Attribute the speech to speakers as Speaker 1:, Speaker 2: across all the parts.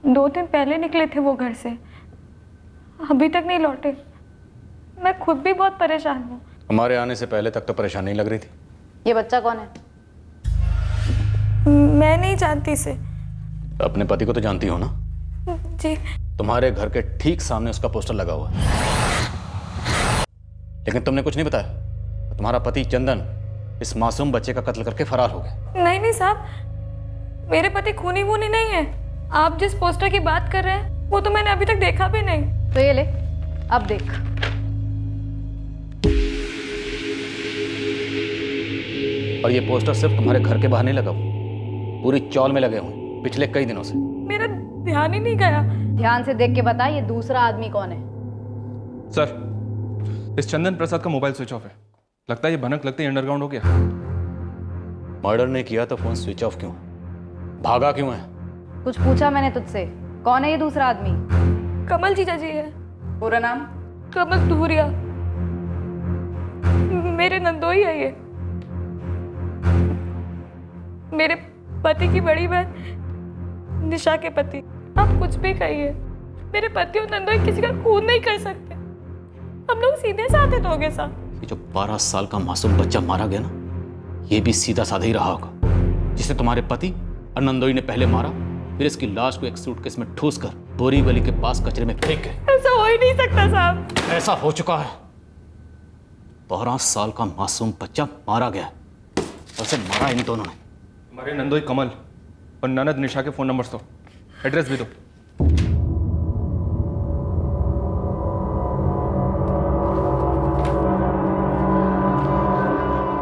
Speaker 1: 2 दिन पहले निकले थे वो घर से, अभी तक नहीं लौटे। मैं खुद भी बहुत परेशान हूँ।
Speaker 2: हमारे आने से पहले तक तो परेशान नहीं लग रही थी।
Speaker 3: ये बच्चा कौन है?
Speaker 1: मैं नहीं जानती इसे।
Speaker 2: अपने पति को तो जानती हो ना?
Speaker 1: जी।
Speaker 2: तुम्हारे घर के ठीक सामने उसका पोस्टर लगा हुआ है, लेकिन तुमने कुछ नहीं बताया। तुम्हारा पति चंदन इस मासूम बच्चे का कत्ल करके फरार हो गए।
Speaker 1: नहीं साहब, मेरे पति खूनी वूनी नहीं है। आप जिस पोस्टर की बात कर रहे हैं वो तो मैंने अभी तक देखा भी नहीं।
Speaker 3: तो ये ले, अब देख।
Speaker 2: और ये पोस्टर सिर्फ तुम्हारे घर के बाहर नहीं लगा हुआ, पूरी चौल में लगे हुए पिछले कई दिनों से।
Speaker 1: मेरा ध्यान ही नहीं गया।
Speaker 3: ध्यान से देख के बता, ये दूसरा आदमी कौन है?
Speaker 4: सर, इस चंदन प्रसाद का मोबाइल स्विच ऑफ है। लगता है ये भनक लगते ही अंडरग्राउंड हो गया।
Speaker 2: मर्डर नहीं किया तो फोन स्विच ऑफ क्यों है? भागा क्यों है?
Speaker 3: कुछ पूछा मैंने तुझसे? कौन है ये दूसरा आदमी?
Speaker 1: कमल जीजा जी है।
Speaker 3: पूरा नाम?
Speaker 1: कमल धूरिया। मेरे नंदोई है ये। मेरे पति की बड़ी बहन निशा के पति। आप कुछ भी कहिए, मेरे पति और नंदोई किसी का खून नहीं कर सकते। हम लोग सीधे साधे लोग हैं साहब।
Speaker 2: ये जो 12 साल का मासूम बच्चा मारा गया ना, ये भी सीधा साधा ही रहा होगा, जिसे तुम्हारे पति और नंदोई ने पहले मारा, फिर इसकी लाश को एक सूटकेस में ठूस कर बोरीवली के पास कचरे में फेंक गए।
Speaker 1: ऐसा हो ही नहीं सकता साहब।
Speaker 2: ऐसा हो चुका है। 12 साल का मासूम बच्चा मारा गया और उसे मारा इन दोनों ने।
Speaker 4: हमारे नंदोई कमल और ननद निशा के फोन नंबर्स दो, एड्रेस भी दो।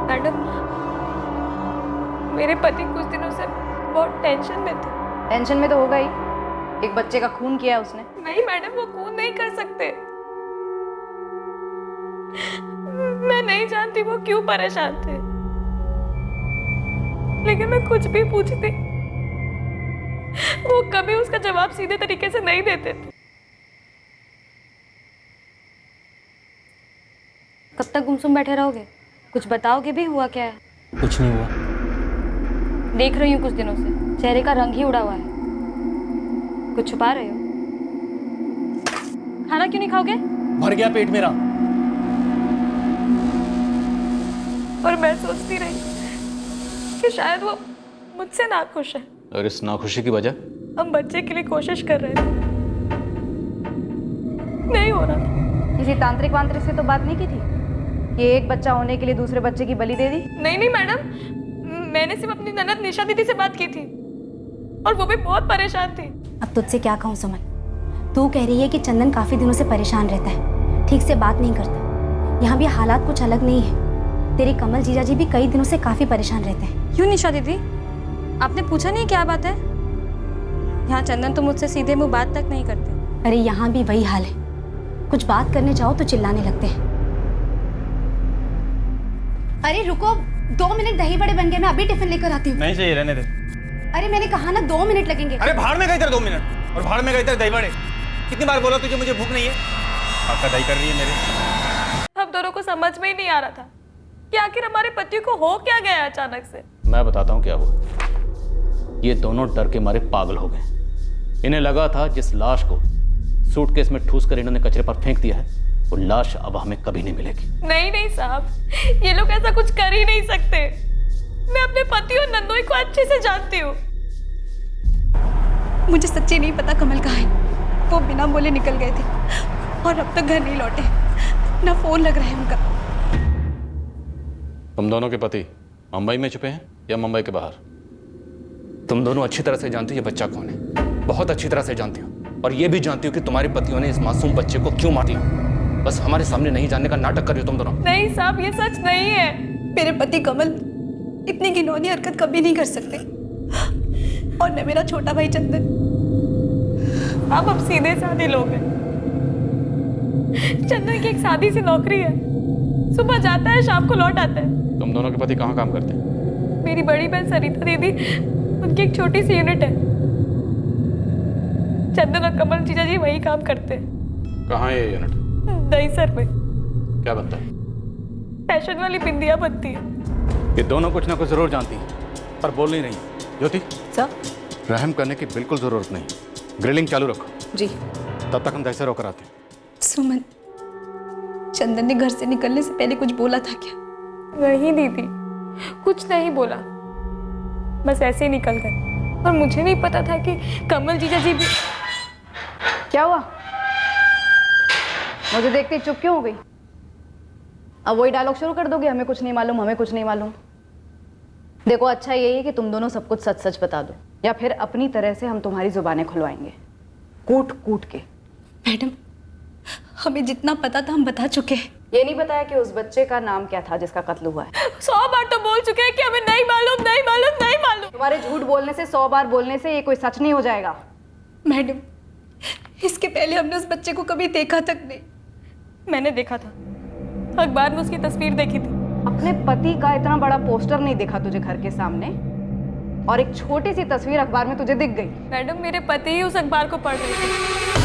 Speaker 1: मैडम, मेरे पति कुछ दिनों से बहुत टेंशन में थे।
Speaker 3: टेंशन में तो होगा ही, एक बच्चे का खून किया उसने।
Speaker 1: नहीं मैडम, वो खून नहीं कर सकते। मैं नहीं जानती वो क्यों परेशान थे, लेकिन मैं कुछ भी पूछती वो कभी उसका जवाब सीधे तरीके से नहीं देते थे।
Speaker 5: कब तक गुमसुम बैठे रहोगे? कुछ बताओगे भी? हुआ क्या है?
Speaker 6: कुछ नहीं हुआ।
Speaker 5: देख रही हूँ कुछ दिनों से चेहरे का रंग ही उड़ा हुआ है। कुछ छुपा रहे हो? खाना क्यों नहीं खाओगे?
Speaker 6: भर गया पेट मेरा।
Speaker 1: और मैं सोचती रही कि शायद वो मुझसे नाखुश है।
Speaker 2: और इस नाखुशी की वजह?
Speaker 1: हम बच्चे के लिए कोशिश कर रहे थे, नहीं हो रहा था।
Speaker 3: किसी तांत्रिक वांत्रिक से तो बात नहीं की थी कि एक बच्चा होने के लिए दूसरे बच्चे की बलि दे दी?
Speaker 1: नहीं मैडम, मैंने सिर्फ अपनी ननद निशा दीदी से बात की थी और वो भी बहुत परेशान थी।
Speaker 7: अब तुझसे क्या कहूँ सुमन, तू कह रही है कि चंदन काफी दिनों से परेशान रहता है, ठीक से बात नहीं करता। यहाँ भी हालात कुछ अलग नहीं है। तेरे कमल जीजा जी भी कई दिनों से काफी परेशान रहते हैं।
Speaker 5: क्यों निशा दीदी, आपने पूछा नहीं क्या बात है? यहाँ चंदन तो मुझसे सीधे मुंह बात तक नहीं करते।
Speaker 7: अरे यहाँ भी वही हाल है, कुछ बात करने जाओ तो चिल्लाने लगते हैं। अरे रुको, 2 मिनट, दही बड़े बन गए, मैं अभी टिफिन लेकर आती हूँ।
Speaker 6: नहीं चाहिए, रहने दे।
Speaker 7: अरे मैंने कहा ना 2 मिनट लगेंगे।
Speaker 6: अरे भाड़ में गई तेरे 2 मिनट, और भाड़ में गई तेरे दही बड़े। कितनी बार बोला तुझे मुझे भूख नहीं है? आपका दही कर रही है मेरे।
Speaker 1: हम दोनों को समझ में ही नहीं आ रहा था कि आखिर हमारे पति को हो क्या गया है अचानक से।
Speaker 2: मैं बताता हूँ क्या हुआ। ये दोनों डर के मारे पागल हो गए। इन्हें लगा था जिस लाश को सूटकेस में ठूस कर इन्होंने कचरे पर फेंक दिया है, वो लाश अब हमें कभी नहीं मिलेगी।
Speaker 1: नहीं साहब, ये लोग ऐसा कुछ कर ही नहीं सकते। मैं अपने पति और नंदोई को अच्छे से जानती हूँ।
Speaker 7: मुझे सच्ची नहीं पता कमल कहाँ है। वो बिना बोले निकल गए थे और अब तक घर नहीं लौटे, ना फोन लग रहा है उनका।
Speaker 2: तुम दोनों के पति मुंबई में छुपे हैं या मुंबई के बाहर?
Speaker 4: तुम दोनों अच्छी तरह से जानती हो ये बच्चा कौन है, बहुत अच्छी तरह से जानती हो, और ये भी जानती हो कि तुम्हारे पतियों ने इस मासूम बच्चे को क्यों मार दिया। बस हमारे सामने नहीं जानने का नाटक कर रही हो तुम दोनों।
Speaker 1: नहीं साहब, ये सच नहीं है।
Speaker 7: मेरे पति कमल इतनी घिनौनी हरकत कभी नहीं कर सकते, और न मेरा छोटा भाई चंदन।
Speaker 1: अब सीधे साधे लोग हैं। चंदन की एक सादी सी नौकरी है, सुबह जाता है शाम को लौट आता है।
Speaker 2: तुम दोनों के पति कहाँ काम करते हैं?
Speaker 1: मेरी बड़ी बहन सरिता दीदी, उनकी एक छोटी सी यूनिट है। चंदन और कमल जीजा जी वही काम करते हैं।
Speaker 2: कहाँ है ये यूनिट?
Speaker 1: दहीसर में।
Speaker 2: क्या बनता है?
Speaker 1: फैशन वाली बिंदियां बनती है।
Speaker 2: ये दोनों कुछ ना कुछ जरूर जानती हैं, पर बोल नहीं रही। ज्योति,
Speaker 3: सर,
Speaker 2: रहम करने की बिल्कुल जरूरत नहीं।
Speaker 6: ग्रिलिंग चालू रखो।
Speaker 3: जी।
Speaker 6: तब तक हम दहशत होकर आते हैं।
Speaker 5: सुमन, चंदन ने घर से निकलने से पहले कुछ बोला था क्या?
Speaker 1: नहीं दीदी, कुछ नहीं बोला, बस ऐसे ही निकल गए। और मुझे नहीं पता था कि कमल जीजा जी भी।
Speaker 3: क्या हुआ? मुझे देखते ही चुप क्यों हो गई? अब वही डायलॉग शुरू कर दोगे, हमें कुछ नहीं मालूम, हमें कुछ नहीं मालूम। देखो, अच्छा यही है कि तुम दोनों सब कुछ सच सच बता दो, या फिर अपनी तरह से हम तुम्हारी जुबानें खुलवाएंगे, कूट कूट के।
Speaker 5: मैडम, हमें जितना पता था हम बता चुके हैं।
Speaker 3: ये नहीं बताया कि उस बच्चे का नाम क्या था जिसका कत्ल हुआ है?
Speaker 1: 100 बार तो बोल चुके हैं कि हमें नहीं मालूम, नहीं मालूम, नहीं मालूम।
Speaker 3: तुम्हारे झूठ बोलने से, 100 बार बोलने से ये कोई सच नहीं हो जाएगा।
Speaker 5: मैडम, इसके पहले हमने उस बच्चे को कभी देखा तक नहीं।
Speaker 1: मैंने देखा था, अखबार में उसकी तस्वीर देखी थी।
Speaker 3: अपने पति का इतना बड़ा पोस्टर नहीं देखा तुझे घर के सामने, और एक छोटी सी तस्वीर अखबार में तुझे दिख गई।
Speaker 1: मैडम, मेरे पति ही उस अखबार को पढ़ रहे थे।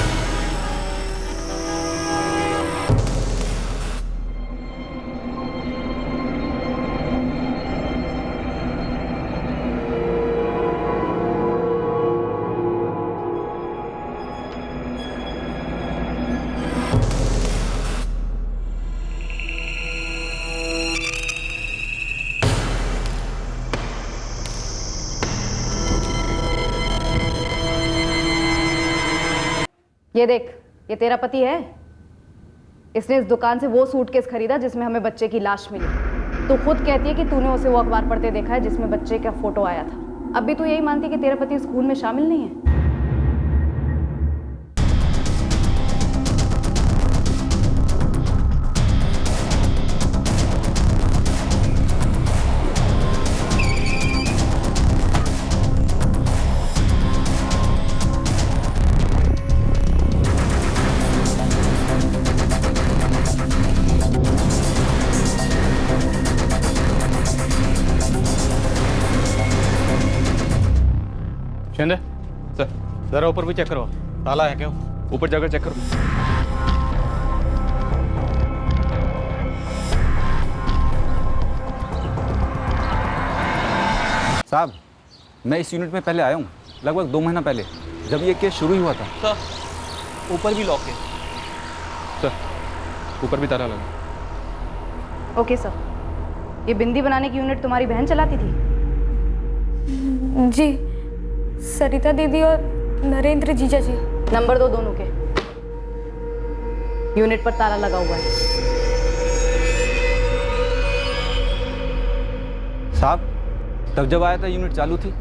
Speaker 3: ये देख, ये तेरा पति है। इसने इस दुकान से वो सूटकेस खरीदा जिसमें हमें बच्चे की लाश मिली। तू खुद कहती है कि तूने उसे वो अखबार पढ़ते देखा है जिसमें बच्चे का फोटो आया था। अब भी तू यही मानती है कि तेरा पति इस खून में शामिल नहीं है?
Speaker 6: शिंदे,
Speaker 4: सर,
Speaker 6: जरा ऊपर भी चेक करो, ताला है क्या?
Speaker 4: ऊपर जाकर चेक करो।
Speaker 8: साहब, मैं इस यूनिट में पहले आया हूँ, लगभग 2 महीना पहले, जब ये केस शुरू ही हुआ था।
Speaker 4: सर, ऊपर भी लॉक है। सर, ऊपर भी ताला लगा।
Speaker 3: Okay sir. ये बिंदी बनाने की यूनिट तुम्हारी बहन चलाती थी?
Speaker 1: जी, सरिता दीदी और नरेंद्र जीजा जी।
Speaker 3: नंबर दो दोनों के। यूनिट पर ताला लगा हुआ है।
Speaker 8: साहब, तब जब आया था यूनिट चालू थी।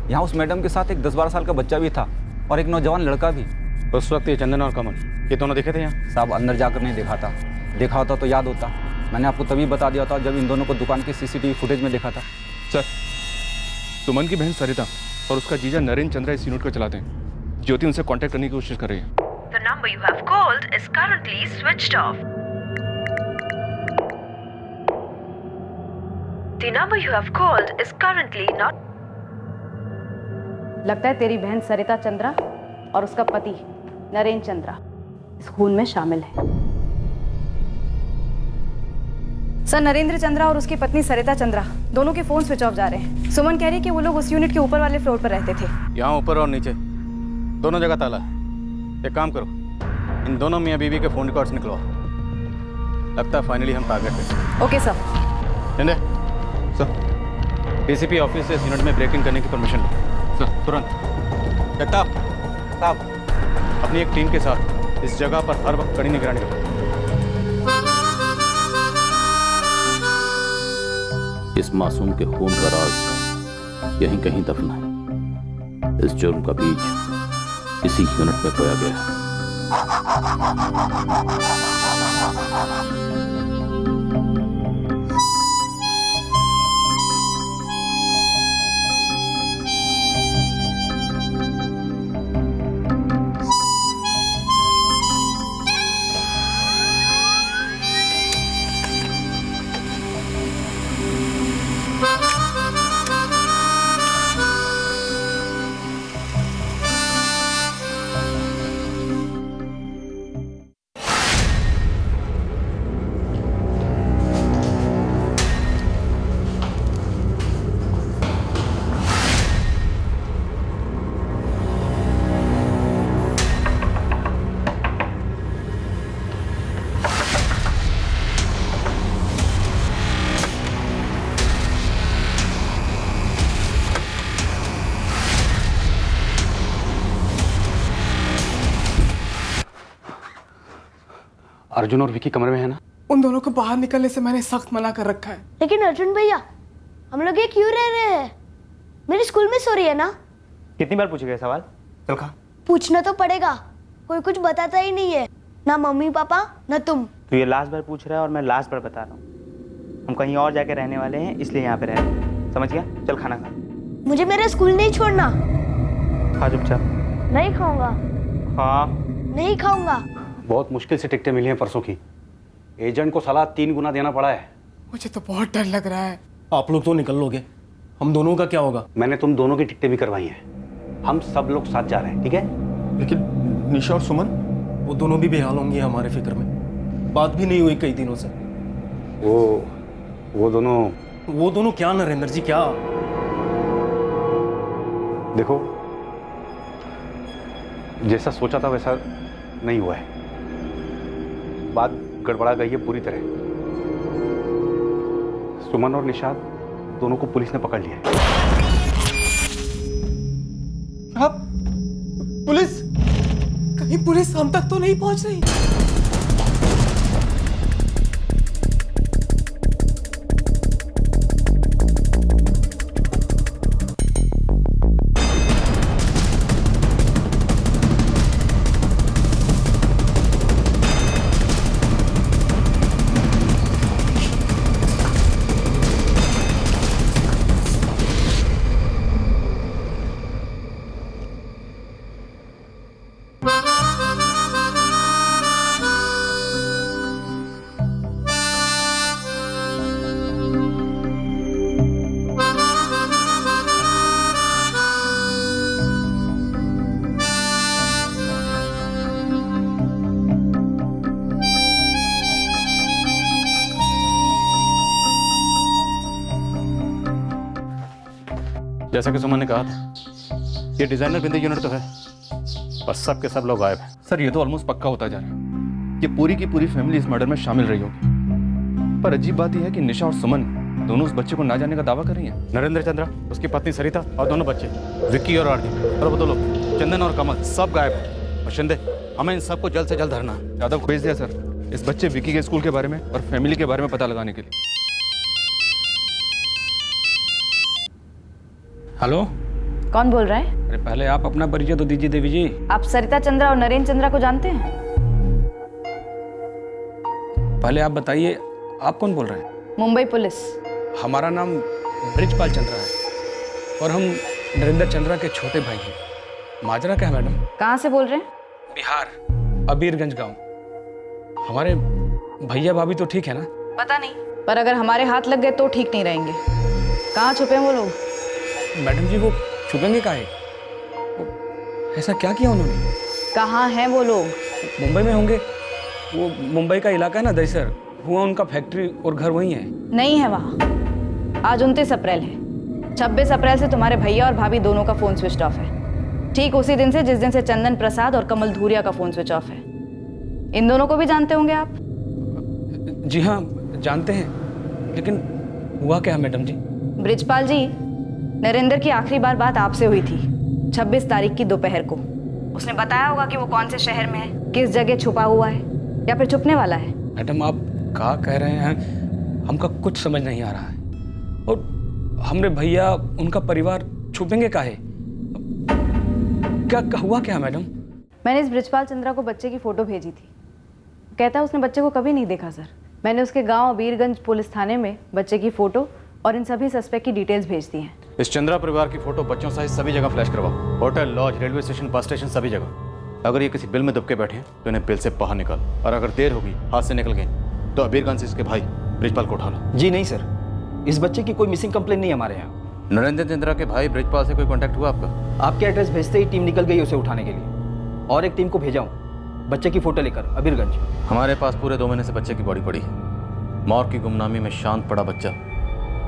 Speaker 8: यहाँ उस मैडम के साथ एक 10-12 साल का बच्चा भी था और एक नौजवान लड़का भी।
Speaker 6: उस वक्त ये चंदन और कमल, ये दोनों दिखे थे यहाँ?
Speaker 8: साहब, अंदर जाकर नहीं देखा था, देखा होता तो याद होता। मैंने आपको तभी बता दिया था जब इन दोनों को दुकान की CCTV फुटेज में देखा था।
Speaker 4: सर, सुमन की बहन सरिता और उसका जीजा नरेंद्र चंद्रा इस यूनिट को चलाते हैं। ज्योति उनसे कांटेक्ट करने की कोशिश कर रही है।
Speaker 9: The number you have called is currently switched off. The number you have called is currently not.
Speaker 3: लगता है तेरी बहन सरिता चंद्रा और उसका पति नरेंद्र चंद्रा इस खून में शामिल है। सर, नरेंद्र चंद्रा और उसकी पत्नी सरिता चंद्रा दोनों के फोन स्विच ऑफ जा रहे हैं। सुमन कह रही है कि वो लोग उस यूनिट के ऊपर वाले फ्लोर पर रहते थे।
Speaker 6: यहाँ ऊपर और नीचे दोनों जगह ताला है। एक काम करो, इन दोनों मियाँ बीवी के फ़ोन रिकॉर्ड्स निकलवाओ। लगता है फाइनली हम टारगेट पे।
Speaker 3: Okay sir.
Speaker 6: चंदे,
Speaker 4: सर,
Speaker 6: DCP ऑफिस से इस यूनिट में ब्रेकिंग करने की परमिशन लो।
Speaker 4: सर,
Speaker 6: तुरंत। जगताप साहब, अपनी एक टीम के साथ इस जगह पर हर वक्त कड़ी निगरानी रखो।
Speaker 2: इस मासूम के खून का राज यहीं कहीं दफन है। इस जुर्म का बीज इसी यूनिट में बोया गया है।
Speaker 6: अर्जुन और विकी कमरे में है ना?
Speaker 10: उन दोनों को बाहर निकलने से मैंने सख्त मना कर रखा है।
Speaker 11: लेकिन अर्जुन भैया, हम लोग ये क्यों रह रहे हैं? मेरी स्कूल में सो रही है ना।
Speaker 12: कितनी बार पूछेगा सवाल? चल खा।
Speaker 11: पूछना तो पड़ेगा, कोई कुछ बताता ही नहीं है, ना मम्मी पापा ना तुम।
Speaker 12: तू ये लास्ट बार पूछ रहा है और मैं लास्ट बार बता रहा हूँ। हम कहीं और जाके रहने वाले हैं, इसलिए यहाँ पे रह रहे हैं। समझ गया? चल खाना खा।
Speaker 11: मुझे मेरा स्कूल नहीं छोड़ना।
Speaker 12: खा चुपचाप।
Speaker 11: नहीं खाऊंगा।
Speaker 12: हाँ।
Speaker 11: नहीं खाऊंगा।
Speaker 6: बहुत मुश्किल से टिकटें मिली हैं परसों की। एजेंट को साला 3 गुना देना पड़ा है।
Speaker 10: मुझे तो बहुत डर लग रहा है।
Speaker 13: आप लोग तो निकल लोगे, हम दोनों का क्या होगा?
Speaker 6: मैंने तुम दोनों की टिकटें भी करवाई हैं। हम सब लोग साथ जा रहे हैं, ठीक है?
Speaker 13: लेकिन निशा और सुमन, वो दोनों भी बेहाल होंगे हमारे फिक्र में। बात भी नहीं हुई कई दिनों से।
Speaker 6: वो दोनों क्या नरेंद्र जी, क्या? देखो, जैसा सोचा था वैसा नहीं हुआ है। बात गड़बड़ा गई है पूरी तरह। सुमन और निशाद दोनों को पुलिस ने पकड़ लिया है।
Speaker 10: अब पुलिस? कहीं पुलिस हम तक तो नहीं पहुंच रही?
Speaker 6: जैसा कि सुमन ने कहा था, ये डिजाइनर बिंदी यूनिट तो है, बस सब के सब लोग गायब हैं।
Speaker 4: सर, ये तो ऑलमोस्ट पक्का होता जा रहा है। ये पूरी की पूरी फैमिली इस मर्डर में शामिल रही होगी। पर अजीब बात यह है कि निशा और सुमन दोनों उस बच्चे को ना जाने का दावा कर रही हैं।
Speaker 6: नरेंद्र चंद्रा, उसकी पत्नी सरिता और दोनों बच्चे विक्की और आरती, और वो दो लोग चंदन और कमल, सब गायब हैं। और शिंदे, हमें इन सबको जल्द से जल्द धरना है।
Speaker 4: यादव को भेज दिया सर, इस बच्चे विक्की के स्कूल के बारे में और फैमिली के बारे में पता लगाने के लिए।
Speaker 3: हेलो, कौन बोल रहा है?
Speaker 4: अरे पहले आप अपना परिचय तो दीजिए देवी जी।
Speaker 3: आप सरिता चंद्रा और नरेंद्र चंद्रा को जानते हैं?
Speaker 4: पहले आप बताइए, आप कौन बोल रहे हैं?
Speaker 3: मुंबई पुलिस।
Speaker 4: हमारा नाम ब्रिजपाल चंद्रा है और हम नरेंद्र चंद्रा के छोटे भाई हैं। माजरा क्या है मैडम?
Speaker 3: कहाँ से बोल रहे हैं?
Speaker 4: बिहार, अबीरगंज गांव। हमारे भैया भाभी तो ठीक है ना?
Speaker 3: पता नहीं, पर अगर हमारे हाथ लग गए तो ठीक नहीं रहेंगे। कहाँ छुपे हैं वो लोग?
Speaker 4: मैडम जी, वो छुपेंगे काहे? ऐसा क्या किया उन्होंने?
Speaker 3: कहाँ हैं वो लोग?
Speaker 4: मुंबई में होंगे। वो मुंबई का इलाका है ना दहिसर, हुआ उनका फैक्ट्री और घर वहीं है।
Speaker 3: नहीं है वहाँ। आज 29 अप्रैल है। 26 अप्रैल से तुम्हारे भैया और भाभी दोनों का फ़ोन स्विच ऑफ है। ठीक उसी दिन से जिस दिन से चंदन प्रसाद और कमल धूरिया का फ़ोन स्विच ऑफ है। इन दोनों को भी जानते होंगे आप?
Speaker 4: जी हाँ, जानते हैं। लेकिन हुआ क्या है मैडम जी?
Speaker 3: ब्रिजपाल जी, नरेंद्र की आखिरी बार बात आपसे हुई थी 26 तारीख की दोपहर को। उसने बताया होगा कि वो कौन से शहर में है, किस जगह छुपा हुआ है या फिर छुपने वाला है।
Speaker 4: मैडम, आप क्या कह रहे हैं? हमका कुछ समझ नहीं आ रहा है। और हमरे भैया, उनका परिवार छुपेंगे काहे? क्या हुआ क्या मैडम?
Speaker 3: मैंने इस ब्रिजपाल चंद्रा को बच्चे की फ़ोटो भेजी थी। कहता है उसने बच्चे को कभी नहीं देखा सर। मैंने उसके गांव अबीरगंज पुलिस थाने में बच्चे की फ़ोटो और इन सभी सस्पेक्ट की डिटेल्स भेज दी हैं।
Speaker 6: इस चंद्रा परिवार की फोटो बच्चों सहित सभी जगह फ्लैश करवाओ। Hotel, lodge, railway station, bus station, सभी जगह। अगर ये किसी बिल में दबके बैठे हैं तो इन्हें बिल से बाहर निकाल, और अगर देर होगी, हाथ से निकल गए, तो अबीरगंज से इसके भाई ब्रिजपाल को उठा लो।
Speaker 12: जी नहीं सर, इस बच्चे की कोई मिसिंग कंप्लेन नहीं है हमारे यहाँ।
Speaker 6: नरेंद्र चंद्रा के भाई ब्रिजपाल से कोई कांटेक्ट हुआ आपका?
Speaker 12: आपके एड्रेस भेजते ही टीम निकल गई उसे उठाने के लिए, और एक टीम को भेजा हूँ बच्चे की फोटो लेकर अबीरगंज।
Speaker 6: हमारे पास पूरे 2 महीने से बच्चे की बॉडी पड़ी है। मौत की गुमनामी में शांत पड़ा बच्चा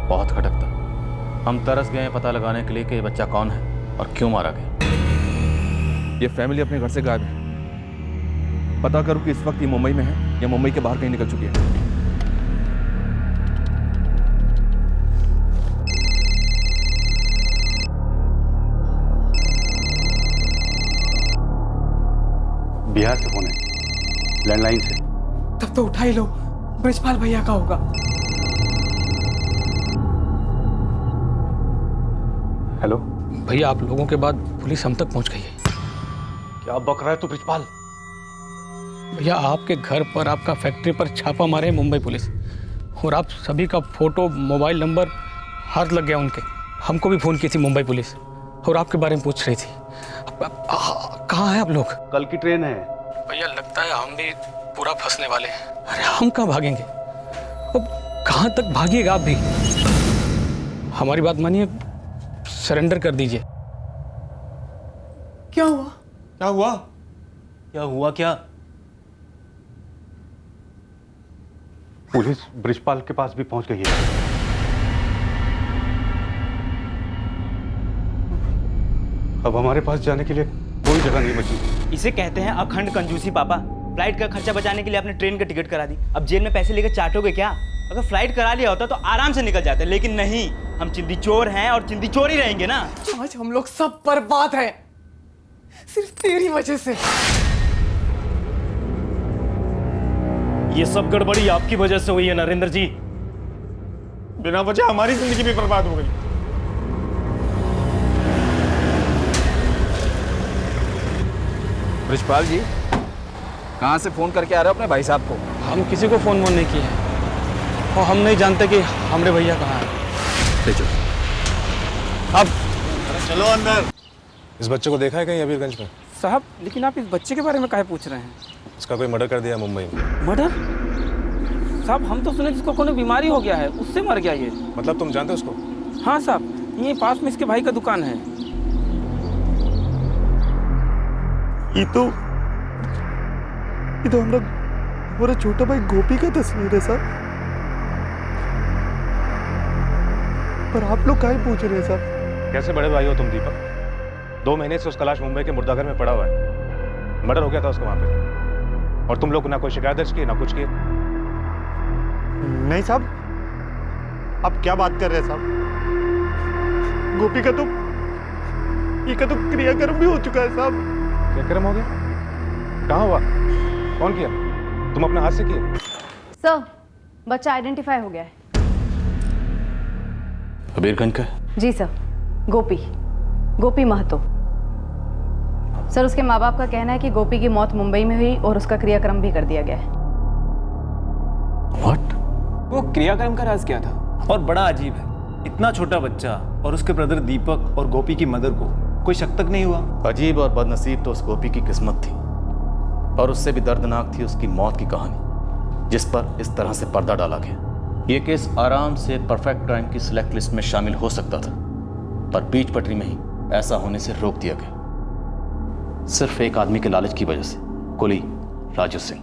Speaker 6: बहुत खटकता। हम तरस गए पता लगाने के लिए कि ये बच्चा कौन है और क्यों मारा गया।
Speaker 4: ये फैमिली अपने घर से गायब है। पता करो कि इस वक्त ये मुंबई में है या मुंबई के बाहर कहीं निकल चुकी है।
Speaker 6: बिहार से फोन है, लैंडलाइन से।
Speaker 10: तब तो उठा ही लो, ब्रिजपाल भैया का होगा।
Speaker 4: हेलो
Speaker 14: भैया, आप लोगों के बाद पुलिस हम तक पहुंच गई है।
Speaker 4: क्या बक रहा है तू ब्रिजपाल?
Speaker 14: भैया, आपके घर पर, आपका फैक्ट्री पर छापा मारे है मुंबई पुलिस, और आप सभी का फोटो, मोबाइल नंबर हाथ लग गया उनके। हमको भी फ़ोन की थी मुंबई पुलिस और आपके बारे में पूछ रही थी। कहाँ हैं आप लोग?
Speaker 6: कल की ट्रेन है
Speaker 14: भैया, लगता है हम भी पूरा फंसने वाले हैं। अरे हम कहाँ भागेंगे? अब कहाँ तक भागिएगा आप भी? हमारी बात मानिए, सरेंडर कर दीजिए।
Speaker 10: क्या हुआ?
Speaker 13: क्या हुआ? क्या हुआ? क्या?
Speaker 6: पुलिस ब्रिजपाल के पास भी पहुंच गई है। अब हमारे पास जाने के लिए कोई जगह नहीं बची।
Speaker 12: इसे कहते हैं अखंड कंजूसी पापा। फ्लाइट का खर्चा बचाने के लिए आपने ट्रेन का टिकट करा दी। अब जेल में पैसे लेकर चाटोगे क्या? अगर फ्लाइट करा लिया होता तो आराम से निकल जाते, लेकिन नहीं, हम चिंदी चोर हैं और चिंदी चोर ही रहेंगे ना।
Speaker 10: आज हम लोग सब बर्बाद हैं, सिर्फ तेरी वजह से।
Speaker 13: ये सब गड़बड़ी आपकी वजह से हुई है नरेंद्र जी। बिना वजह हमारी जिंदगी भी बर्बाद हो गई।
Speaker 8: ब्रिजपाल जी, कहाँ से फोन करके आ रहे हो अपने भाई साहब को?
Speaker 14: हम किसी को फ़ोन नहीं किए और हम नहीं जानते कि हमारे भैया कहाँ हैं।
Speaker 8: ले चलो।
Speaker 14: अब
Speaker 13: चलो अंदर। इस बच्चे को देखा है कहीं अबीरगंज में?
Speaker 14: साहब, लेकिन आप इस बच्चे के बारे में काहे पूछ रहे हैं?
Speaker 13: इसका कोई मर्डर कर दिया मुंबई में।
Speaker 14: मर्डर? साहब, हम तो सुने जिसको कोई बीमारी हो गया है, उससे मर गया ये।
Speaker 13: मतलब तुम जानते हो उसको?
Speaker 14: हाँ साहब, ये पास में इसके भाई का दुकान है।
Speaker 13: ये तो हम लोग हमारा छोटा भाई गोपी का तस्वीर है सर। पर आप लोग काहे पूछ रहे हैं सर?
Speaker 6: कैसे बड़े भाई हो तुम दीपक? 2 महीने से उसका लाश मुंबई के मुर्दाघर में पड़ा हुआ है। मर्डर हो गया था उसका वहां पे, और तुम लोग ना कोई शिकायत दर्ज की ना कुछ किए।
Speaker 13: नहीं साहब, आप क्या बात कर रहे हैं साहब? गोपी का तो क्रियाक्रम भी हो चुका है साहब।
Speaker 6: क्रियाक्रम हो गया? कहाँ हुआ? कौन किया? तुम अपने हाथ से किए?
Speaker 3: सर, बच्चा आइडेंटिफाई हो गया है।
Speaker 2: अबीरगंज का?
Speaker 3: जी सर, गोपी महतो। सर, उसके माँ बाप का कहना है कि गोपी की मौत मुंबई में हुई और उसका क्रियाक्रम भी कर दिया गया है।
Speaker 2: What?
Speaker 15: वो क्रियाक्रम का राज क्या था? और बड़ा अजीब है, इतना छोटा बच्चा और उसके ब्रदर दीपक और गोपी की मदर को कोई शक तक नहीं हुआ।
Speaker 2: अजीब और बदनसीब तो उस गोपी की किस्मत थी, और उससे भी दर्दनाक थी उसकी मौत की कहानी, जिस पर इस तरह से पर्दा डाला गया। ये केस आराम से परफेक्ट क्राइम की सिलेक्ट लिस्ट में शामिल हो सकता था, पर बीच पटरी में ही ऐसा होने से रोक दिया गया, सिर्फ एक आदमी के लालच की वजह से, कुली राजू सिंह।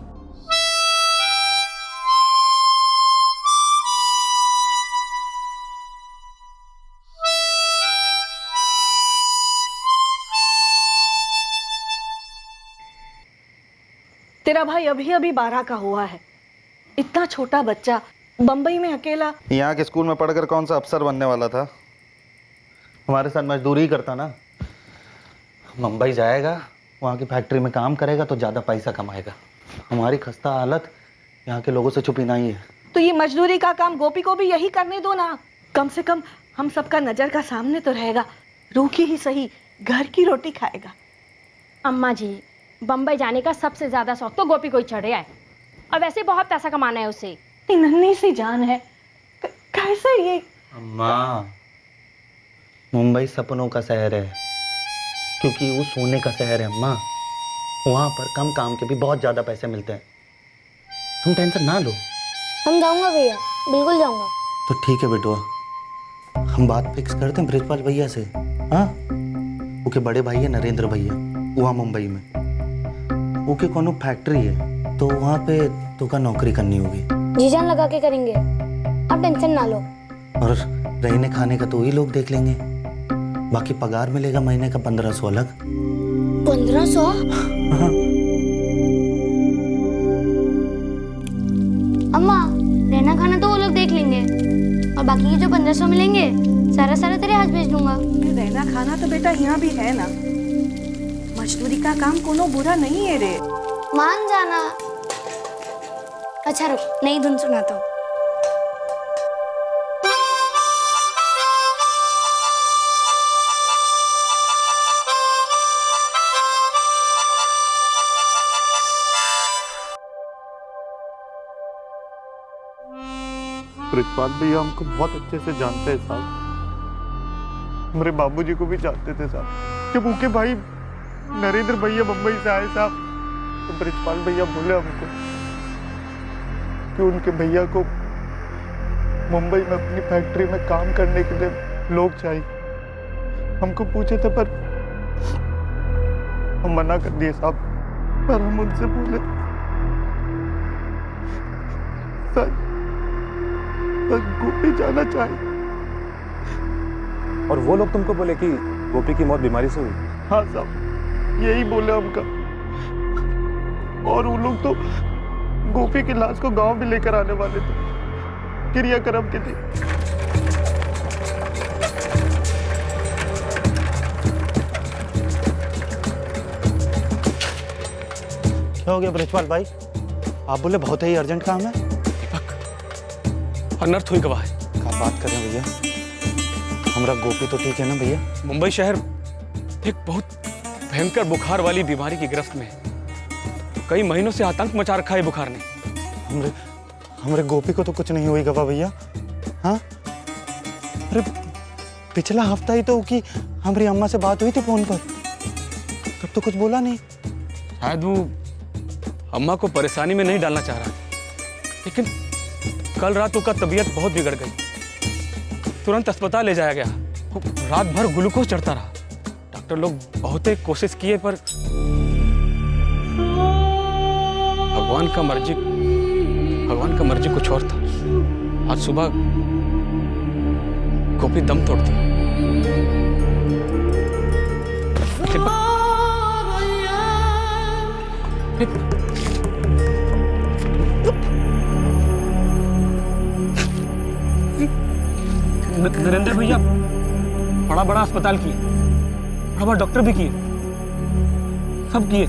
Speaker 11: तेरा भाई अभी अभी 12 का हुआ है, इतना छोटा बच्चा बंबई में अकेला।
Speaker 16: यहाँ के स्कूल में पढ़कर कौन सा अफसर बनने वाला था? हमारे साथ मजदूरी करता ना। मुंबई जाएगा, वहाँ की फैक्ट्री में काम करेगा तो ज़्यादा पैसा कमाएगा। हमारी खस्ता हालत यहाँ के लोगों से छुपी नहीं है।
Speaker 11: तो ये मजदूरी का काम गोपी को भी यही करने दो ना, कम से कम हम सबका नज़र का सामने तो रहेगा, रूखी ही सही, घर की रोटी खाएगा।
Speaker 17: अम्मा जी, बम्बई जाने का सबसे ज्यादा शौक तो गोपी को ही चढ़ रहा है, और वैसे बहुत पैसा कमाना है उसे।
Speaker 11: नन्ही सी जान है, कैसे ये?
Speaker 16: अम्मा, मुंबई सपनों का शहर है, क्योंकि वो सोने का शहर है अम्मा। वहाँ पर कम काम के भी बहुत ज़्यादा पैसे मिलते हैं। तुम टेंशन ना लो।
Speaker 11: हम जाऊंगा भैया, बिल्कुल जाऊंगा।
Speaker 16: तो ठीक है बेटुआ, हम बात फिक्स करते हैं ब्रिजपाल भैया से। हाँ, उनके बड़े भाई है नरेंद्र भैया, वहाँ मुंबई में उनके कोनो फैक्ट्री है, तो वहाँ पे तो का नौकरी करनी होगी।
Speaker 11: जी जान लगा के करेंगे, आप टेंशन ना लो।
Speaker 16: और रहने खाने का तो वही लोग देख लेंगे, बाकी पगार मिलेगा महीने का 1500 अलग।
Speaker 11: 1500?
Speaker 16: हाँ।
Speaker 11: अम्मा, रहना खाना तो वो लोग देख लेंगे, और बाकी के जो 1500 मिलेंगे सारा तेरे हाथ भेज दूंगा।
Speaker 10: रहना खाना तो बेटा यहाँ भी है ना, मजदूरी का काम कोनो बुरा नहीं है रे।
Speaker 11: मान जाना।
Speaker 7: अच्छा रुक, नई धुन सुनाता हूँ।
Speaker 13: ब्रिजपाल भैया हमको बहुत अच्छे से जानते हैं साहब, हमारे बाबूजी को भी जानते थे साहब। जब उनके भाई नरेंद्र भैया मुंबई से आए साहब, तो ब्रिजपाल भैया बोले हमको कि उनके भैया को मुंबई में अपनी फैक्ट्री में काम करने के लिए लोग चाहिए। हमको पूछे थे पर हम मना कर दिए साहब। पर हम उनसे बोले सर गोपी जाना चाहिए।
Speaker 15: और वो लोग तुमको बोले कि गोपी की मौत बीमारी से हुई?
Speaker 13: हाँ साहब, यही बोले हमका। और वो लोग तो गोपी की लाश को गांव भी लेकर आने वाले थे, क्रियाक्रम के दिन। क्या हो गया ब्रिजपाल भाई? आप बोले बहुत ही अर्जेंट काम है।
Speaker 14: अनर्थ हुई गवाह है।
Speaker 13: क्या बात कर रहे हैं भैया? हमारा गोपी तो ठीक है ना भैया?
Speaker 14: मुंबई शहर एक बहुत भयंकर बुखार वाली बीमारी की गिरफ्त में है। कई महीनों से आतंक मचा रखा है बुखार ने।
Speaker 13: हमारे गोपी को तो कुछ नहीं हुई गवाह भैया। हाँ, अरे पिछला हफ्ता ही तो कि हमारी अम्मा से बात हुई थी फोन पर, तब तो कुछ बोला नहीं।
Speaker 14: शायद वो अम्मा को परेशानी में नहीं डालना चाह रहा, लेकिन कल रात उसका तबीयत बहुत बिगड़ गई। तुरंत अस्पताल ले जाया गया। रात भर ग्लूकोज चढ़ता रहा। डॉक्टर लोग बहुत ही कोशिश किए पर भगवान का मर्जी कुछ और था। आज सुबह गोपी दम तोड़ दी। नरेंद्र भैया बड़ा बड़ा अस्पताल किए, बड़ा बड़ा डॉक्टर भी किए, सब किए,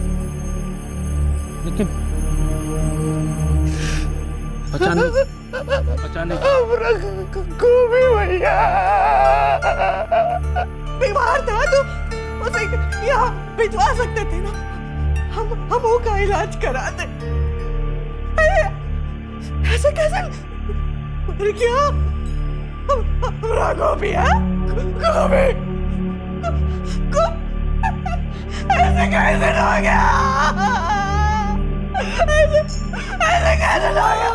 Speaker 14: लेकिन अचानक
Speaker 10: गोपी भैया बीमार था तो उसे यहाँ भिजवा सकते थे ना। हम उसका इलाज करा दे। ऐसे कैसे? क्या हमारा गोपी है? गोपी ऐसे कैसे हो गया? ऐसे कैसे हो गया?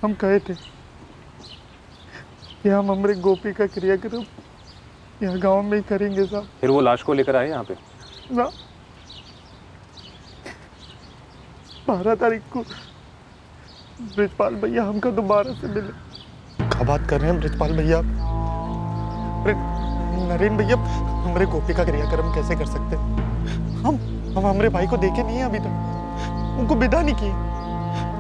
Speaker 13: हम कहे थे कि हम हमारे गोपी का क्रियाक्रम यहाँ गांव में ही करेंगे साहब।
Speaker 15: फिर वो लाश को लेकर आए यहाँ पे
Speaker 13: ना? 12 तारीख को ब्रिजपाल भैया हमको दोबारा से मिले। क्या बात कर रहे हैं ब्रिजपाल भैया? अरे नरेंद्र भैया, हमारे गोपी का क्रियाक्रम कैसे कर सकते हैं? हम हमारे भाई को देखे नहीं है अभी तक, उनको विदा नहीं किए।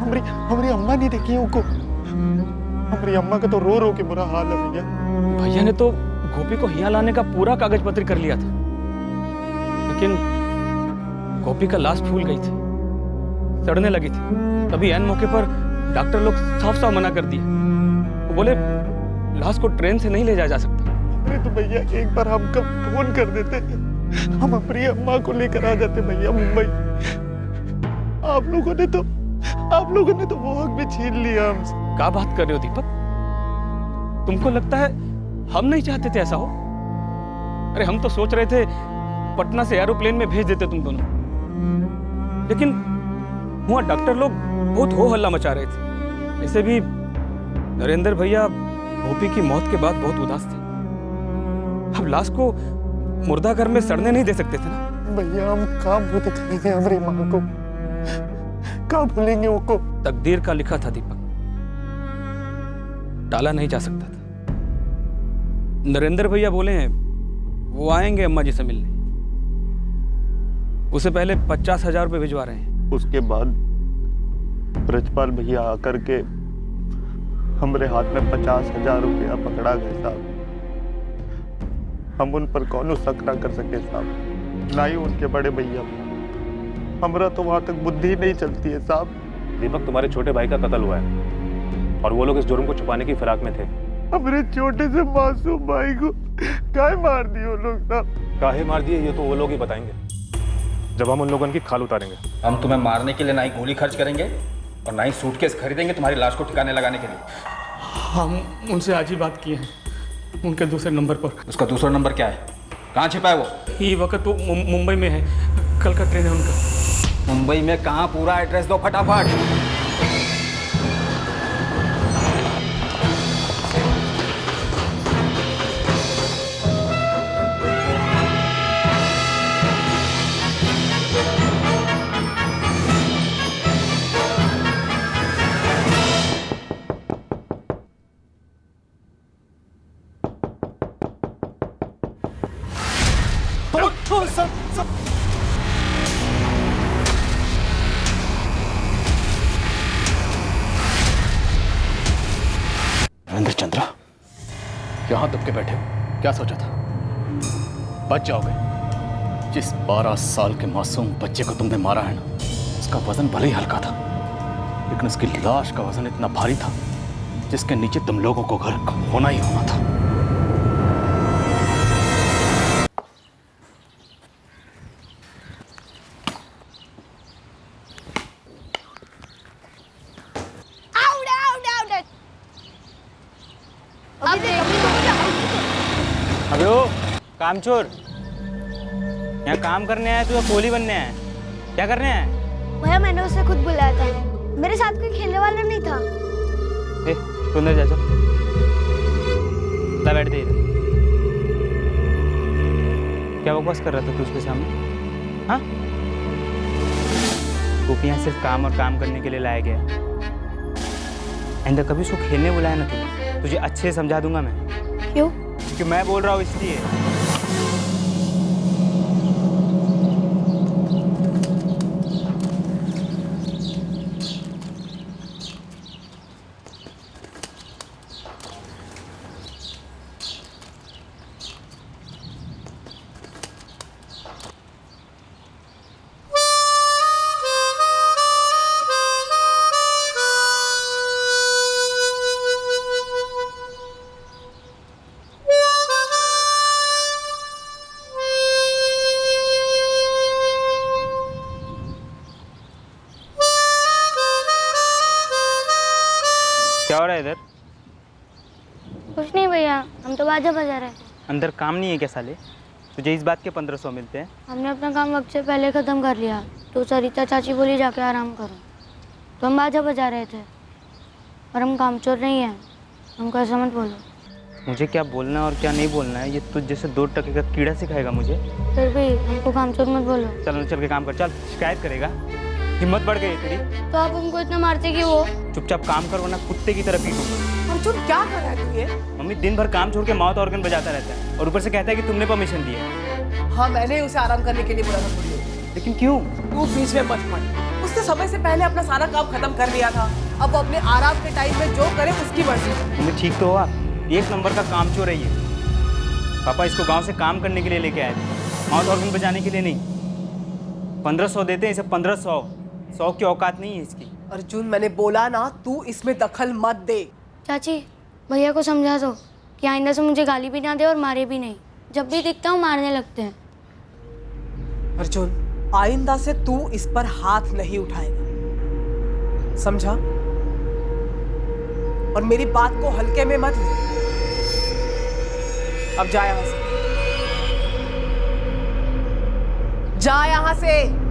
Speaker 13: हमारी अम्मा नहीं देखी है उनको। हमारी अम्मा का तो रो रो के बुरा हाल है भैया।
Speaker 14: भैया ने तो गोपी को यहाँ लाने का पूरा कागज पत्र कर लिया था, लेकिन गोपी का लाश फूल गई थी, सड़ने लगी थी। तभी ऐन मौके पर डॉक्टर लोग साफ साफ मना कर दिए। वो बोले लाश को ट्रेन से नहीं ले जाया जा सकता।
Speaker 13: अरे तो भैया एक बार हमको फोन कर देते, हम अपनी अम्मा को लेकर आ जाते भैया मुंबई। आप लोगों ने तो वो हक भी छीन लिया हमसे।
Speaker 14: क्या बात कर रहे हो दीपक? तुमको लगता है हम नहीं चाहते थे ऐसा हो? अरे हम तो सोच रहे थे पटना से एरोप्लेन में भेज देते तुम दोनों, लेकिन वहां डॉक्टर लोग बहुत हो हल्ला मचा रहे थे। ऐसे भी नरेंद्र भैया गोपी की मौत के बाद बहुत उदास थे। अब लाश को मुर्दाघर में सड़ने नहीं दे सकते थे ना।
Speaker 13: भैया हम कहाँ भूल करेंगे हमारी माँ को? कहाँ भूलेंगे वो को?
Speaker 14: तकदीर का लिखा था दीपक, टाला नहीं जा सकता था। नरेंद्र भैया बोले हैं वो आएंगे अम्मा जी से मिलने। उससे पहले 50,000 रुपये भिजवा रहे हैं।
Speaker 13: उसके बाद ब्रजपाल भैया आकर के हमारे हाथ में 50,000 रुपया पकड़ा गए साहब। हम उन पर कौनो शक ना कर सके साहब, ना ही उनके बड़े भैया। हमरा तो वहां तक बुद्धि नहीं चलती है साहब।
Speaker 15: दीपक, तुम्हारे छोटे भाई का कत्ल हुआ है और वो लोग इस जुर्म को छुपाने की फिराक में थे।
Speaker 13: अपने छोटे से मासूम भाई को काहे मार दिए वो लोग साहब?
Speaker 15: काहे मार दिए ये तो वो लोग ही बताएंगे जब हम उन लोगों की खाल उतारेंगे।
Speaker 8: हम तुम्हें मारने के लिए ना ही गोली खर्च करेंगे और ना ही सूटकेस खरीदेंगे तुम्हारी लाश को ठिकाने लगाने के लिए।
Speaker 14: हम उनसे आज ही बात किए हैं, उनके दूसरे नंबर पर।
Speaker 8: उसका दूसरा नंबर क्या है? कहाँ छिपा है वो?
Speaker 14: ये वक्त वो मुंबई में है, कल का ट्रेन है उनका।
Speaker 8: मुंबई में कहाँ? पूरा एड्रेस दो फटाफट।
Speaker 2: नरेंद्र चंद्रा, यहां दब के बैठे हो, क्या सोचा था? बच जाओगे? जिस 12 साल के मासूम बच्चे को तुमने मारा है ना, उसका वजन भले ही हल्का था, लेकिन उसकी लाश का वजन इतना भारी था जिसके नीचे तुम लोगों को घर होना ही होना था।
Speaker 12: अबे ओ कामचोर, यहाँ काम करने आया तू या कोहली बनने आया? क्या करने आया?
Speaker 18: भैया मैंने उसे खुद बुलाया था, मेरे साथ कोई खेलने वाला नहीं था।
Speaker 12: ए, तू अंदर जा, चल बैठ दे इधर। क्या बकवास कर रहा था तू उसके सामने? हाँ, गोपी यहाँ सिर्फ काम और काम करने के लिए लाया गया। एंड कभी उसको खेलने बुलाया ना तू, तुझे अच्छे से समझा दूंगा मैं।
Speaker 18: क्यों?
Speaker 12: क्योंकि मैं बोल रहा हूँ इसलिए। क्या हो रहा है इधर?
Speaker 18: कुछ नहीं भैया, हम तो बाजा बजा रहे थे।
Speaker 12: अंदर काम नहीं है क्या साले? तुझे इस बात के 1500 मिलते हैं?
Speaker 18: हमने अपना काम वक्त से पहले ख़त्म कर लिया, तो सरिता चाची बोली जाके आराम करो, तो हम बाजा बजा रहे थे। और हम कामचोर नहीं हैं, हमको ऐसा मत बोलो।
Speaker 12: मुझे क्या बोलना और क्या नहीं बोलना है ये तुझ जैसे 2 टके का कीड़ा सिखाएगा मुझे?
Speaker 18: फिर भी हमको कामचोर मत बोलो।
Speaker 12: चल चल के काम कर, चल। शिकायत करेगा? हिम्मत बढ़ गई तेरी?
Speaker 18: तो आप हमको इतना मारते क्यों हो?
Speaker 12: चुपचाप काम कर वरना कुत्ते की तरह पीटूंगा।
Speaker 11: अर्जुन क्या कर रहा है तू ये?
Speaker 12: मम्मी दिन भर काम छोड़ के माउथ ऑर्गन बजाता रहता है और ऊपर से कहता है कि तुमने परमिशन दी है।
Speaker 11: हाँ, मैंने उसे आराम करने के लिए बोला था थोड़ी देर।
Speaker 12: लेकिन क्यों?
Speaker 11: तू बीच में मत पड़। उसने समय से पहले अपना सारा काम खत्म कर लिया था, अब वो अपने आराम के टाइम में जो करे उसकी मर्जी।
Speaker 12: मम्मी ठीक तो हो आप? 1 नंबर का काम चोर है ये। पापा इसको गांव से काम करने के लिए लेके आए थे, माउथ ऑर्गन बजाने के लिए नहीं। 1500 देते हैं इसे, 1500। 100 की औकात नहीं है इसकी।
Speaker 11: अर्जुन मैंने बोला ना, तू इसमें दखल मत दे।
Speaker 18: चाची भैया को समझा दो कि आइंदा से मुझे गाली भी ना दे और मारे भी नहीं। जब भी दिखता हूँ मारने लगते हैं।
Speaker 11: अर्जुन आइंदा से तू इस पर हाथ नहीं उठाएगा, समझा? और मेरी बात को हल्के में मत ले। अब जा यहां से, जा यहां से।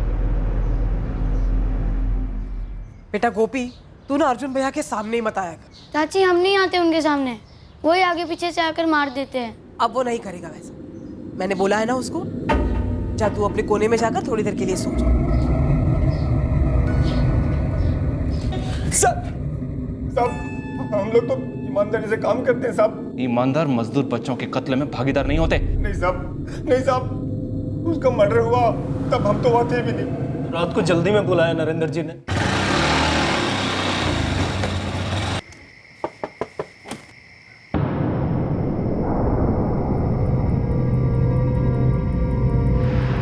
Speaker 11: बेटा गोपी, तू ना अर्जुन भैया के सामने ही मत आया कर।
Speaker 18: चाची हम नहीं आते उनके सामने, वो ही आगे पीछे से आकर मार देते हैं।
Speaker 11: अब वो नहीं करेगा वैसा, मैंने बोला है ना उसको। जा तू अपने कोने में जाकर थोड़ी देर के लिए सो जा।
Speaker 15: साहब हम लोग तो ईमानदारी से काम करते हैं साहब।
Speaker 4: ईमानदार मजदूर बच्चों के कत्ल में भागीदार नहीं होते।
Speaker 15: नहीं साहब, नहीं साहब, उसका मर्डर हुआ तब हम तो वहाँ थे भी नहीं। रात को जल्दी में बुलाया नरेंद्र जी ने।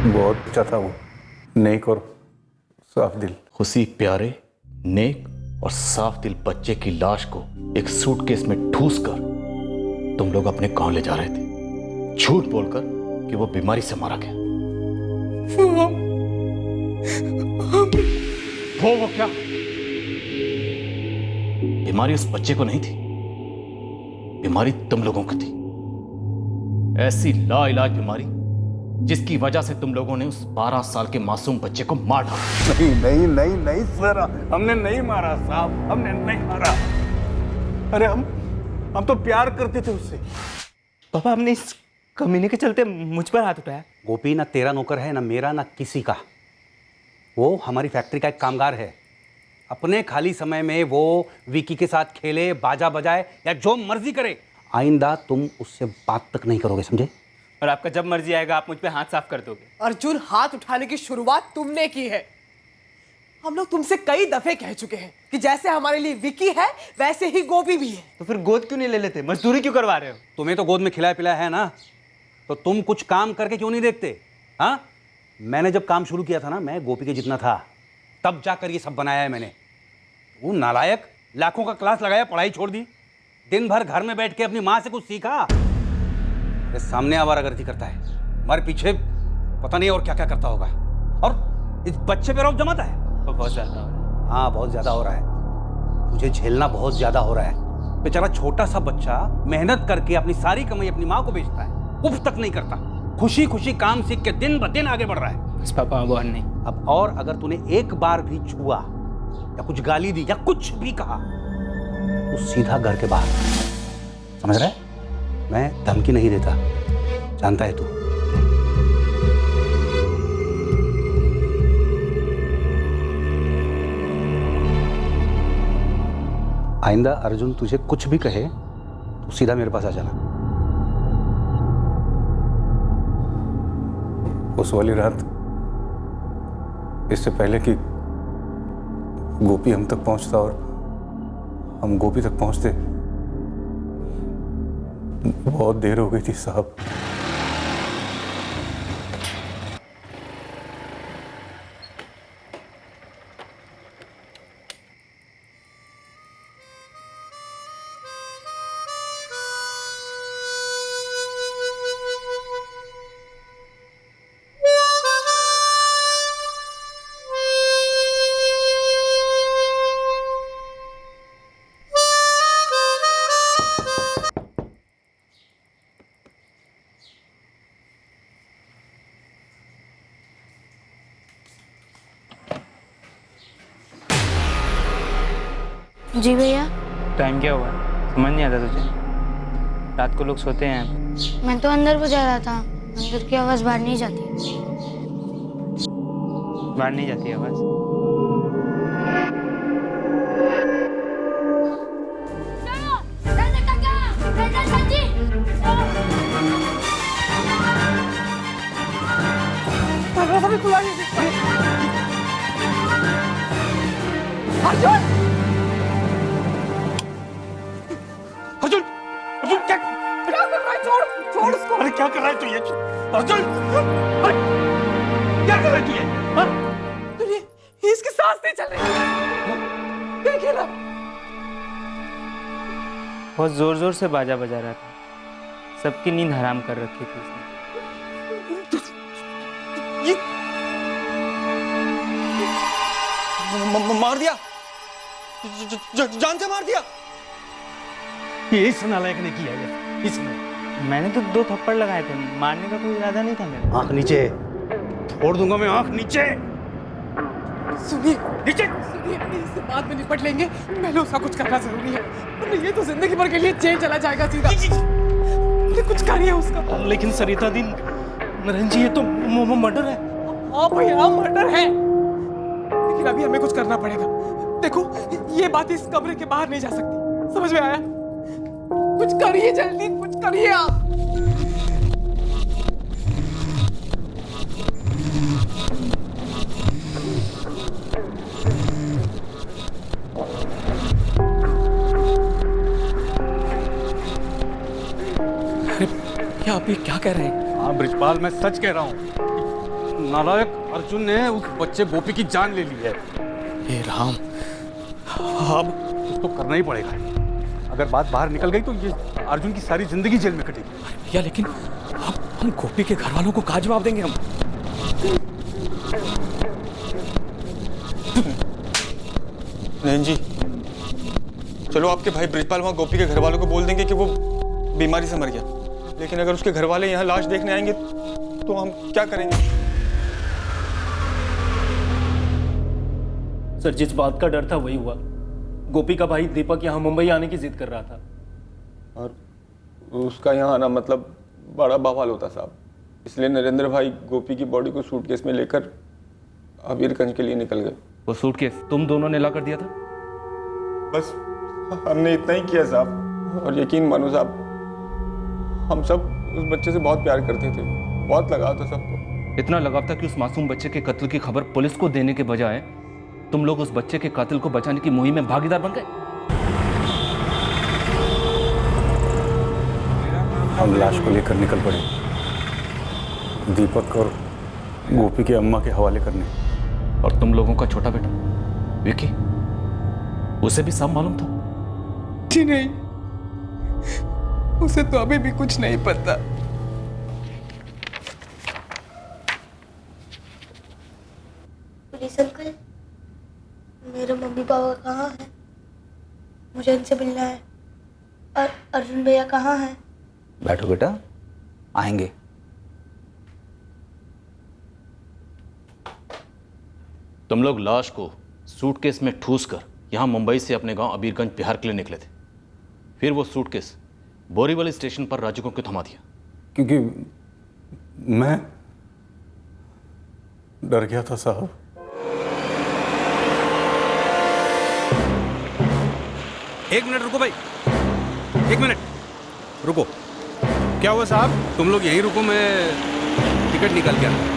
Speaker 15: बहुत अच्छा था वो, नेक और साफ दिल।
Speaker 2: उसी प्यारे, नेक और साफ दिल बच्चे की लाश को एक सूटकेस में ठूस कर तुम लोग अपने गांव ले जा रहे थे, झूठ बोलकर कि वो बीमारी से मारा गया। वो क्या? बीमारी उस बच्चे को नहीं थी, बीमारी तुम लोगों को थी। ऐसी लाइलाज बीमारी जिसकी वजह से तुम लोगों ने उस 12 साल के मासूम बच्चे को मार डाला।
Speaker 15: नहीं नहीं नहीं नहीं सर, हमने नहीं मारा साहब, हमने नहीं मारा। अरे हम तो प्यार करते थे उससे।
Speaker 12: पापा, हमने इस कमीने के चलते मुझ पर हाथ उठाया।
Speaker 19: गोपी ना तेरा नौकर है, ना मेरा, ना किसी का। वो हमारी फैक्ट्री का एक कामगार है। अपने खाली समय में वो विकी के साथ खेले, बाजा बजाए या जो मर्जी करे। आइंदा तुम उससे बात तक नहीं करोगे, समझे?
Speaker 12: और आपका जब मर्जी आएगा आप मुझ पे हाथ साफ कर दोगे।
Speaker 10: अर्जुन, हाथ उठाने की शुरुआत तुमने की है। हम लोग तुमसे कई दफे कह चुके हैं कि जैसे हमारे लिए विकी है वैसे ही गोपी भी है।
Speaker 12: तो फिर गोद क्यों नहीं ले लेते? मजदूरी क्यों करवा रहे हो?
Speaker 19: तुम्हें तो गोद में खिलाया पिलाया है ना, तो तुम कुछ काम करके क्यों नहीं देखते? हाँ, मैंने जब काम शुरू किया था ना, मैं गोपी के जितना था, तब जाकर ये सब बनाया है मैंने। वो नालायक लाखों का क्लास लगाया, पढ़ाई छोड़ दी, दिन भर घर में बैठ के अपनी माँ से कुछ सीखा। ये सामने आवारागर्दी करता है, हमारे पीछे पता नहीं और क्या क्या करता होगा। और इस बच्चे पे रौब जमाता है।
Speaker 12: तो बहुत ज्यादा हो रहा है।
Speaker 19: हाँ, बहुत ज्यादा हो रहा है। तुझे झेलना बहुत ज्यादा हो रहा है। बेचारा छोटा सा बच्चा मेहनत करके अपनी सारी कमाई अपनी माँ को बेचता है, उफ तक नहीं करता, खुशी खुशी काम सीख के दिन ब दिन आगे बढ़ रहा है।
Speaker 12: बस पापा, अब और नहीं।
Speaker 19: अब और अगर तूने एक बार भी छुआ या कुछ गाली दी या कुछ भी कहा तो सीधा घर के बाहर, समझ रहा है? मैं धमकी नहीं देता, जानता है तू। आइंदा अर्जुन तुझे कुछ भी कहे तो सीधा मेरे पास आ जाना।
Speaker 15: उस वाली रात, इससे पहले कि गोपी हम तक पहुंचता और हम गोपी तक पहुंचते, बहुत देर हो गई थी साहब।
Speaker 18: जी भैया।
Speaker 12: टाइम क्या हुआ? समझ नहीं आता तुझे? रात को लोग सोते हैं।
Speaker 18: मैं तो अंदर बजा रहा था, अंदर की आवाज बाहर नहीं जाती।
Speaker 12: बाहर नहीं जाती आवाज?
Speaker 10: अर्जुन!
Speaker 19: अर्जुन! अर्जुन क्या
Speaker 10: कर रहा है? छोड़ उसको।
Speaker 19: अरे क्या कर रहा है तू ये? अर्जुन! क्या कर रहा है तू ये?
Speaker 10: इसकी सांस नहीं चल रही। देखिए ना।
Speaker 12: बहुत जोर जोर से बाजा बजा रहा था, सबकी नींद हराम कर रखी थी उसने।
Speaker 19: मार दिया, जान से मार दिया। ये इस नालायक ने किया है, इसने।
Speaker 12: मैंने तो 2 थप्पड़ लगाए थे, मारने का कोई इरादा नहीं था मेरा।
Speaker 19: आंख नीचे, छोड़ दूंगा मैं, आंख नीचे।
Speaker 10: सुनिए, नीचे सुनिए, इससे बाद में निपट लेंगे, पहले उसका कुछ करना जरूरी है, वरना ये तो जिंदगी भर के लिए जेल चला जाएगा सीधा। कुछ करिए उसका।
Speaker 19: लेकिन सरिता दी, नरेंद्र जी, ये तो मर्डर है।
Speaker 10: हाँ भैया, मर्डर है, लेकिन अभी हमें कुछ करना पड़ेगा। देखो, ये बात इस कमरे के बाहर नहीं जा सकती, समझ में आया? कुछ करिए, जल्दी कुछ करिए आप।
Speaker 14: आप ये क्या कह रहे हैं?
Speaker 19: हाँ ब्रिजपाल, मैं सच कह रहा हूँ। नालायक अर्जुन ने उस बच्चे गोपी की जान ले ली है।
Speaker 14: हे राम,
Speaker 19: अब कुछ तो करना ही पड़ेगा। अगर बात बाहर निकल गई तो ये अर्जुन की सारी जिंदगी जेल में कटेगी।
Speaker 14: भैया लेकिन हम गोपी के घर वालों को क्या जवाब देंगे हम?
Speaker 13: नहीं जी, चलो आपके भाई ब्रिजपाल वहाँ गोपी के घर वालों को बोल देंगे कि वो बीमारी से मर गया, लेकिन अगर उसके घर वाले यहाँ लाश देखने आएंगे तो हम क्या करेंगे?
Speaker 15: सर, जिस बात का डर था वही हुआ। गोपी का भाई दीपक यहाँ मुंबई आने की जिद कर रहा था,
Speaker 13: और उसका यहाँ आना मतलब बड़ा बवाल होता साहब। इसलिए नरेंद्र भाई गोपी की बॉडी को सूटकेस में लेकर अबीरगंज के लिए निकल गए।
Speaker 4: वो सूटकेस तुम दोनों ने ला कर दिया था?
Speaker 13: बस हमने इतना ही किया साहब, और यकीन मानो साहब, हम सब उस बच्चे से बहुत प्यार करते थे, बहुत लगाव था सबको।
Speaker 4: इतना लगाव था कि उस मासूम बच्चे के कत्ल की खबर पुलिस को देने के बजाय तुम लोग उस बच्चे के कातिल को बचाने की मुहिम में भागीदार बन गए।
Speaker 19: हम लाश को लेकर निकल पड़े, दीपक और गोपी की अम्मा के हवाले करने।
Speaker 2: और तुम लोगों का छोटा बेटा विकी, उसे भी सब मालूम था?
Speaker 10: जी नहीं, उसे तो अभी भी कुछ नहीं पता।
Speaker 20: पुलिस अंकल, मेरे मम्मी पापा कहाँ हैं? मुझे इनसे मिलना है। और अर्जुन भैया कहाँ हैं?
Speaker 8: बैठो बेटा, आएंगे।
Speaker 2: तुम लोग लाश को सूटकेस में ठूस कर यहाँ मुंबई से अपने गांव अबीरगंज बिहार के लिए निकले थे। फिर वो सूटकेस बोरीवली स्टेशन पर राजू को क्यों थमा दिया?
Speaker 19: क्योंकि मैं डर गया था साहब। एक मिनट रुको भाई, एक मिनट रुको। क्या हुआ साहब? तुम लोग यहीं रुको, मैं टिकट निकाल के आता हूं।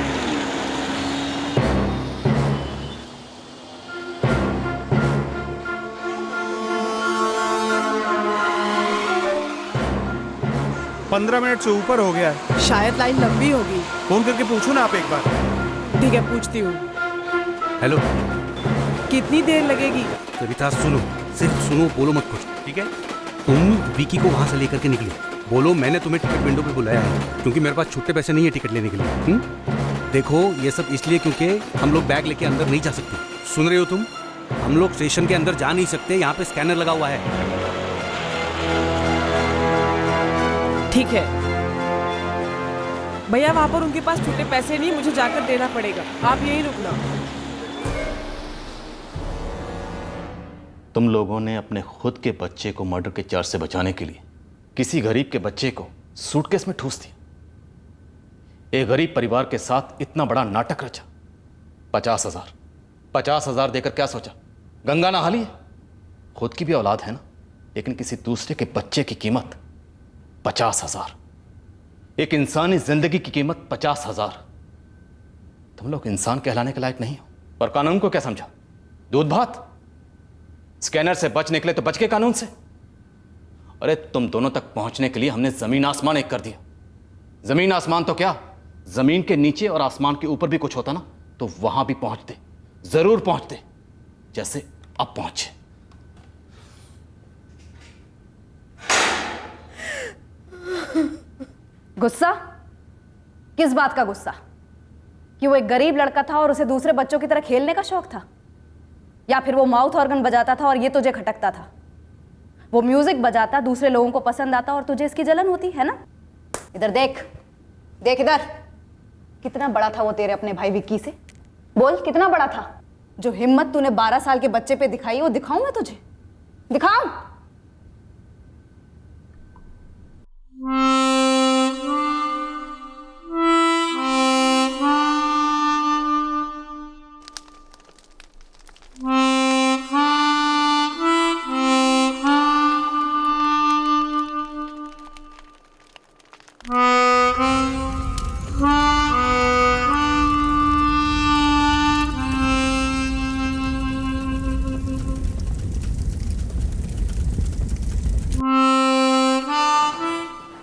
Speaker 10: पंद्रह मिनट से ऊपर हो गया।
Speaker 11: शायद लाइन लंबी होगी।
Speaker 10: फोन करके पूछो ना आप एक बार।
Speaker 11: ठीक है, पूछती हूँ।
Speaker 19: हेलो,
Speaker 11: कितनी देर लगेगी?
Speaker 19: सविता सुनो, सिर्फ सुनो, बोलो मत कुछ, ठीक है? तुम विकी को वहां से लेकर के निकलो, बोलो मैंने तुम्हें टिकट विंडो पे बुलाया है, क्योंकि मेरे पास छुट्टे पैसे नहीं है टिकट लेने के लिए। देखो ये सब इसलिए क्योंकि हम लोग बैग लेके अंदर नहीं जा सकते। सुन रहे हो तुम? हम लोग स्टेशन के अंदर जा नहीं सकते, यहाँ पे स्कैनर लगा हुआ है।
Speaker 11: ठीक है भैया, वहां पर उनके पास छुट्टे पैसे नहीं, मुझे जाकर देना पड़ेगा। आप यहीं रुकना।
Speaker 2: तुम लोगों ने अपने खुद के बच्चे को मर्डर के चार्ज से बचाने के लिए किसी गरीब के बच्चे को सूटकेस में ठूस दिया। एक गरीब परिवार के साथ इतना बड़ा नाटक रचा। 50,000 देकर क्या सोचा? गंगा नहा ली? खुद की भी औलाद है ना, लेकिन किसी दूसरे के बच्चे की कीमत 50,000। एक इंसानी जिंदगी की कीमत 50,000। तुम लोग इंसान कहलाने के लायक नहीं हो। और कानून को क्या समझा? दूध भात। स्कैनर से बच निकले तो बच के कानून से। अरे तुम दोनों तक पहुंचने के लिए हमने जमीन आसमान एक कर दिया। जमीन आसमान तो क्या, जमीन के नीचे और आसमान के ऊपर भी कुछ होता ना तो वहां भी पहुंचते, जरूर पहुंचते, जैसे अब पहुंचे।
Speaker 3: गुस्सा? किस बात का गुस्सा? कि वो एक गरीब लड़का था और उसे दूसरे बच्चों की तरह खेलने का शौक था? या फिर वो माउथ ऑर्गन बजाता था और ये तुझे खटकता था? वो म्यूजिक बजाता, दूसरे लोगों को पसंद आता और तुझे इसकी जलन होती है ना? इधर देख, देख इधर। कितना बड़ा था वो तेरे अपने भाई विक्की से? बोल, कितना बड़ा था? जो हिम्मत तूने 12 साल के बच्चे पे दिखाई वो दिखाऊं मैं तुझे? दिखाऊं?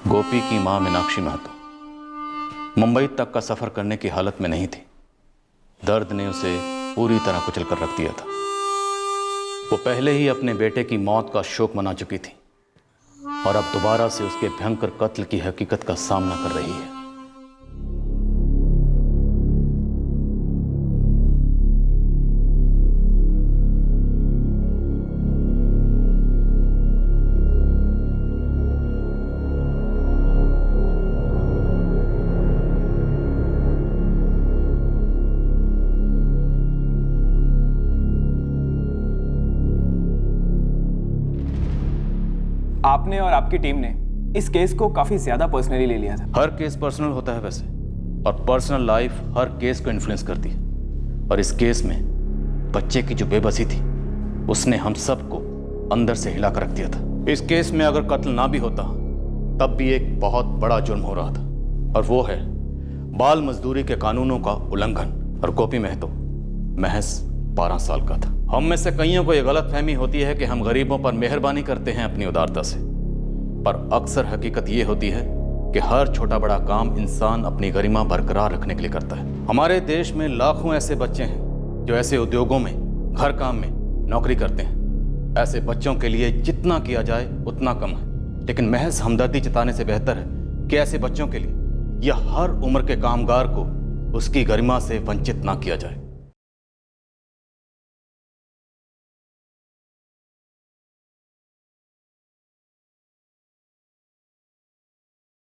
Speaker 2: गोपी की मां मीनाक्षी महतो मुंबई तक का सफर करने की हालत में नहीं थी। दर्द ने उसे पूरी तरह कुचल कर रख दिया था। वो पहले ही अपने बेटे की मौत का शोक मना चुकी थी और अब दोबारा से उसके भयंकर कत्ल की हकीकत का सामना कर रही है।
Speaker 15: आपने और आपकी टीम ने इस केस को काफी ज्यादा पर्सनली ले लिया था।
Speaker 2: हर केस पर्सनल होता है वैसे, और पर्सनल लाइफ हर केस को इन्फ्लुएंस करती है। और इस केस में बच्चे की जो बेबसी थी उसने हम सबको अंदर से हिला कर रख दिया था। इस केस में अगर कत्ल ना भी होता तब भी एक बहुत बड़ा जुर्म हो रहा था, और वो है बाल मजदूरी के कानूनों का उल्लंघन। और गोपी महतो महज 12 साल का था। हम में से कईयों को यह गलतफहमी होती है कि हम गरीबों पर मेहरबानी करते हैं अपनी उदारता से, पर अक्सर हकीकत यह होती है कि हर छोटा बड़ा काम इंसान अपनी गरिमा बरकरार रखने के लिए करता है। हमारे देश में लाखों ऐसे बच्चे हैं जो ऐसे उद्योगों में, घर काम में नौकरी करते हैं। ऐसे बच्चों के लिए जितना किया जाए उतना कम है, लेकिन महज हमदर्दी जताने से बेहतर है कि ऐसे बच्चों के लिए या हर उम्र के कामगार को उसकी गरिमा से वंचित ना किया जाए।